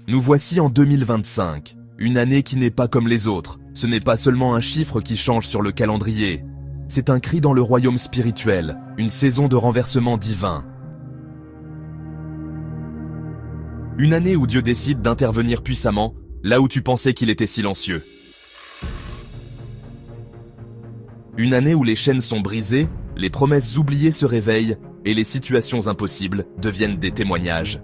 Nous voici en 2025, une année qui n'est pas comme les autres. Ce n'est pas seulement un chiffre qui change sur le calendrier. C'est un cri dans le royaume spirituel, une saison de renversement divin. Une année où Dieu décide d'intervenir puissamment, là où tu pensais qu'il était silencieux. Une année où les chaînes sont brisées, les promesses oubliées se réveillent et les situations impossibles deviennent des témoignages.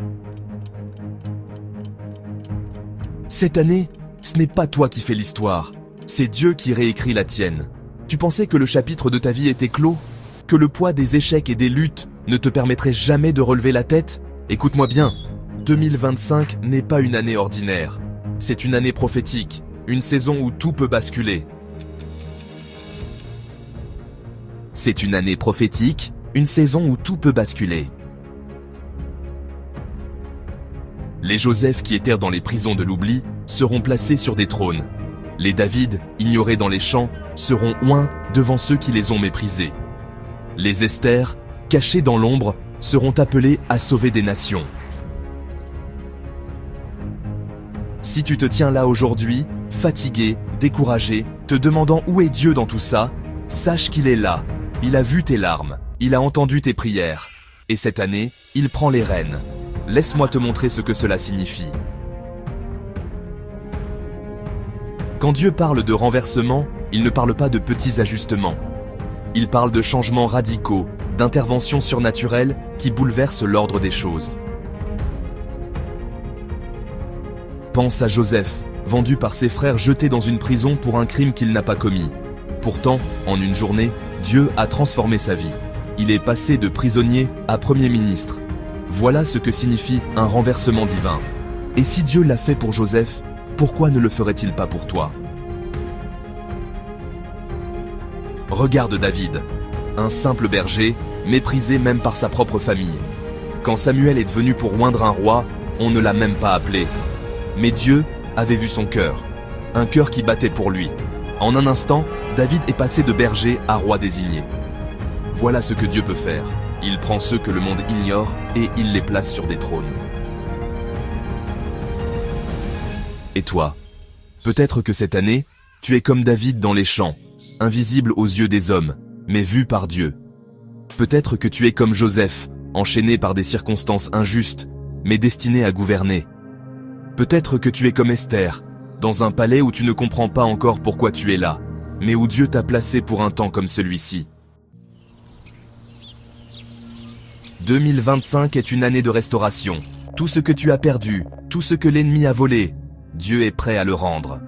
Cette année, ce n'est pas toi qui fais l'histoire, c'est Dieu qui réécrit la tienne. Tu pensais que le chapitre de ta vie était clos? Que le poids des échecs et des luttes ne te permettrait jamais de relever la tête? Écoute-moi bien, 2025 n'est pas une année ordinaire. C'est une année prophétique, une saison où tout peut basculer. C'est une année prophétique, une saison où tout peut basculer. Les Joseph qui errent dans les prisons de l'oubli seront placés sur des trônes. Les David, ignorés dans les champs, seront oints devant ceux qui les ont méprisés. Les Esther, cachés dans l'ombre, seront appelés à sauver des nations. Si tu te tiens là aujourd'hui, fatigué, découragé, te demandant où est Dieu dans tout ça, sache qu'il est là. Il a vu tes larmes, il a entendu tes prières. Et cette année, il prend les rênes. Laisse-moi te montrer ce que cela signifie. Quand Dieu parle de renversement, il ne parle pas de petits ajustements. Il parle de changements radicaux, d'interventions surnaturelles qui bouleversent l'ordre des choses. Pense à Joseph, vendu par ses frères jeté dans une prison pour un crime qu'il n'a pas commis. Pourtant, en une journée, Dieu a transformé sa vie. Il est passé de prisonnier à Premier ministre. Voilà ce que signifie un renversement divin. Et si Dieu l'a fait pour Joseph, pourquoi ne le ferait-il pas pour toi? Regarde David, un simple berger, méprisé même par sa propre famille. Quand Samuel est venu pour oindre un roi, on ne l'a même pas appelé. Mais Dieu avait vu son cœur, un cœur qui battait pour lui. En un instant, David est passé de berger à roi désigné. Voilà ce que Dieu peut faire. Il prend ceux que le monde ignore et il les place sur des trônes. Et toi? Peut-être que cette année, tu es comme David dans les champs, invisible aux yeux des hommes, mais vu par Dieu. Peut-être que tu es comme Joseph, enchaîné par des circonstances injustes, mais destiné à gouverner. Peut-être que tu es comme Esther, dans un palais où tu ne comprends pas encore pourquoi tu es là, mais où Dieu t'a placé pour un temps comme celui-ci. 2025 est une année de restauration. Tout ce que tu as perdu, tout ce que l'ennemi a volé, Dieu est prêt à le rendre.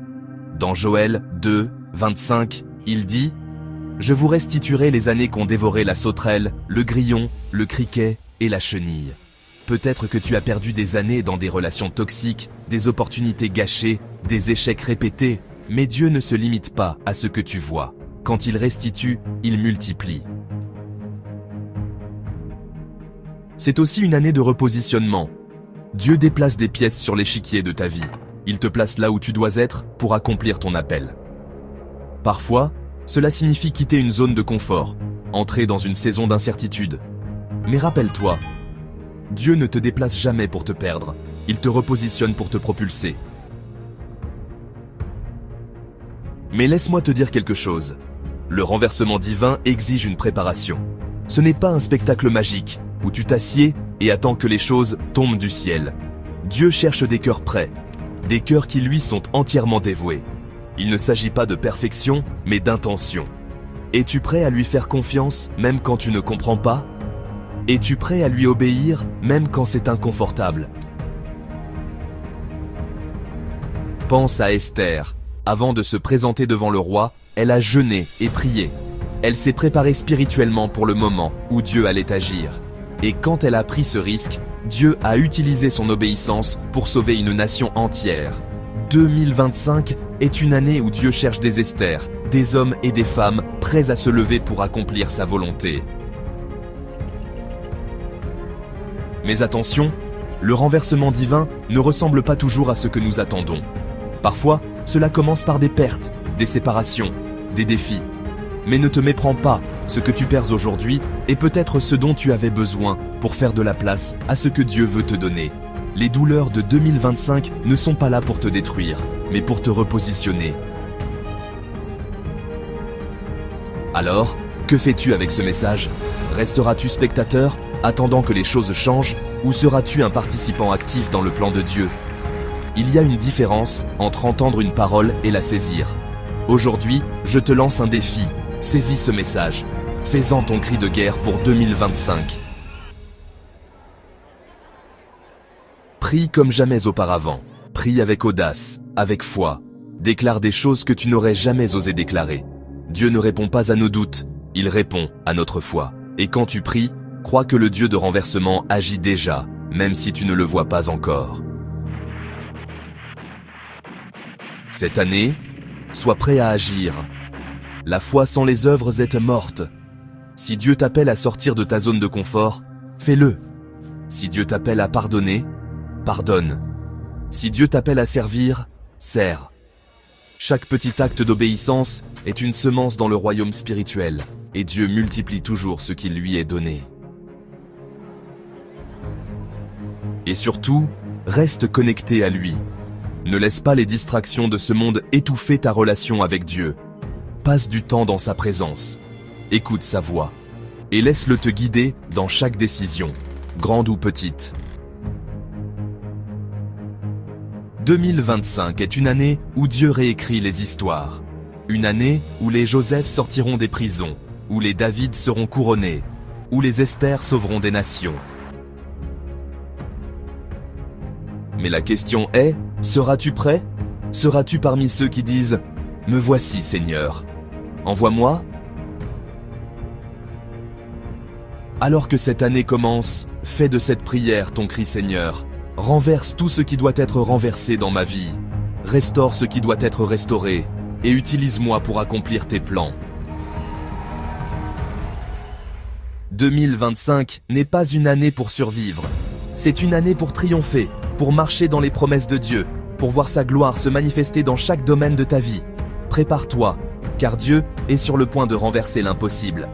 Dans Joël 2, 25, il dit « Je vous restituerai les années qu'ont dévoré la sauterelle, le grillon, le criquet et la chenille. » Peut-être que tu as perdu des années dans des relations toxiques, des opportunités gâchées, des échecs répétés, mais Dieu ne se limite pas à ce que tu vois. Quand il restitue, il multiplie. C'est aussi une année de repositionnement. Dieu déplace des pièces sur l'échiquier de ta vie. Il te place là où tu dois être pour accomplir ton appel. Parfois, cela signifie quitter une zone de confort, entrer dans une saison d'incertitude. Mais rappelle-toi, Dieu ne te déplace jamais pour te perdre. Il te repositionne pour te propulser. Mais laisse-moi te dire quelque chose. Le renversement divin exige une préparation. Ce n'est pas un spectacle magique, où tu t'assieds et attends que les choses tombent du ciel. Dieu cherche des cœurs prêts, des cœurs qui lui sont entièrement dévoués. Il ne s'agit pas de perfection, mais d'intention. Es-tu prêt à lui faire confiance, même quand tu ne comprends pas? Es-tu prêt à lui obéir, même quand c'est inconfortable? Pense à Esther. Avant de se présenter devant le roi, elle a jeûné et prié. Elle s'est préparée spirituellement pour le moment où Dieu allait agir. Et quand elle a pris ce risque, Dieu a utilisé son obéissance pour sauver une nation entière. 2025 est une année où Dieu cherche des Esther, des hommes et des femmes prêts à se lever pour accomplir sa volonté. Mais attention, le renversement divin ne ressemble pas toujours à ce que nous attendons. Parfois, cela commence par des pertes, des séparations, des défis. Mais ne te méprends pas, ce que tu perds aujourd'hui est peut-être ce dont tu avais besoin pour faire de la place à ce que Dieu veut te donner. Les douleurs de 2025 ne sont pas là pour te détruire, mais pour te repositionner. Alors, que fais-tu avec ce message? Resteras-tu spectateur, attendant que les choses changent, ou seras-tu un participant actif dans le plan de Dieu? Il y a une différence entre entendre une parole et la saisir. Aujourd'hui, je te lance un défi. Saisis ce message. Fais-en ton cri de guerre pour 2025. Prie comme jamais auparavant. Prie avec audace, avec foi. Déclare des choses que tu n'aurais jamais osé déclarer. Dieu ne répond pas à nos doutes, il répond à notre foi. Et quand tu pries, crois que le Dieu de renversement agit déjà, même si tu ne le vois pas encore. Cette année, sois prêt à agir. La foi sans les œuvres est morte. Si Dieu t'appelle à sortir de ta zone de confort, fais-le. Si Dieu t'appelle à pardonner, pardonne. Si Dieu t'appelle à servir, sers. Chaque petit acte d'obéissance est une semence dans le royaume spirituel, et Dieu multiplie toujours ce qui lui est donné. Et surtout, reste connecté à lui. Ne laisse pas les distractions de ce monde étouffer ta relation avec Dieu. Passe du temps dans sa présence. Écoute sa voix. Et laisse-le te guider dans chaque décision, grande ou petite. 2025 est une année où Dieu réécrit les histoires. Une année où les Joseph sortiront des prisons, où les David seront couronnés, où les Esther sauveront des nations. Mais la question est, seras-tu prêt? Seras-tu parmi ceux qui disent « Me voici, Seigneur, envoie-moi » Alors que cette année commence, fais de cette prière ton cri Seigneur. Renverse tout ce qui doit être renversé dans ma vie. Restaure ce qui doit être restauré. Et utilise-moi pour accomplir tes plans. 2025 n'est pas une année pour survivre. C'est une année pour triompher, pour marcher dans les promesses de Dieu, pour voir sa gloire se manifester dans chaque domaine de ta vie. Prépare-toi, car Dieu est sur le point de renverser l'impossible.